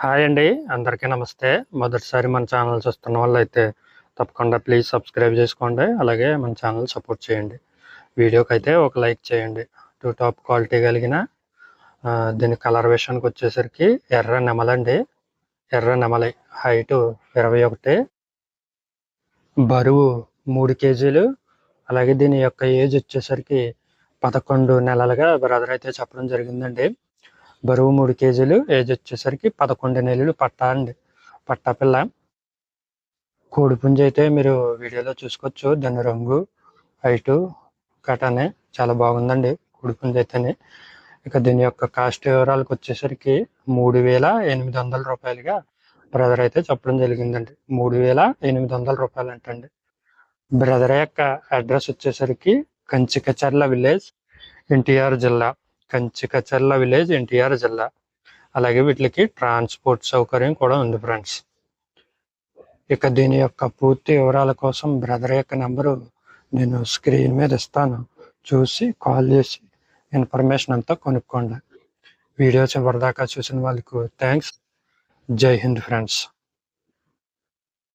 Hi అండి. అందరికీ నమస్తే. మొదటిసారి మన ఛానల్ చూస్తున్న వాళ్ళైతే తప్పకుండా ప్లీజ్ సబ్స్క్రైబ్ చేసుకోండి. అలాగే మన ఛానల్ సపోర్ట్ చేయండి. వీడియోకైతే ఒక లైక్ చేయండి. టాప్ క్వాలిటీ కలిగిన దీని కలర్ విషయానికి వచ్చేసరికి ఎర్ర నెమలండి. ఎర్ర నెమలి హైటు 21, బరువు 3 కేజీలు. అలాగే దీని యొక్క ఏజ్ వచ్చేసరికి 11 నెలలుగా బ్రదర్ అయితే చెప్పడం జరిగిందండి. బరువు 3 కేజీలు, ఏజ్ వచ్చేసరికి 11 నెలలు పట్టా పిల్ల. కోడిపుంజి అయితే మీరు వీడియోలో చూసుకోవచ్చు. దాని రంగు, హైటు కటానే చాలా బాగుందండి కోడిపుంజి అయితేనే. ఇక దీని యొక్క కాస్ట్ వివరాలకు వచ్చేసరికి 3,800 రూపాయలుగా బ్రదర్ అయితే చెప్పడం జరిగిందండి. 3,800 రూపాయలు అంటండి. బ్రదర్ యొక్క అడ్రస్ వచ్చేసరికి కంచికచర్ల విలేజ్, ఎన్టీఆర్ జిల్లా. కంచికచర్ల విలేజ్, ఎన్టీఆర్ జిల్లా. అలాగే వీటికి ట్రాన్స్పోర్ట్ సౌకర్యం కూడా ఉంది ఫ్రెండ్స్. ఇక దీని యొక్క పూర్తి వివరాల కోసం బ్రదర్ యొక్క నెంబరు నేను స్క్రీన్ మీద ఇస్తాను. చూసి కాల్ చేసి ఇన్ఫర్మేషన్ అంతా కొనుక్కోండి. వీడియో చివరిదాకా చూసిన వాళ్ళకు థ్యాంక్స్. జై హింద్ ఫ్రెండ్స్.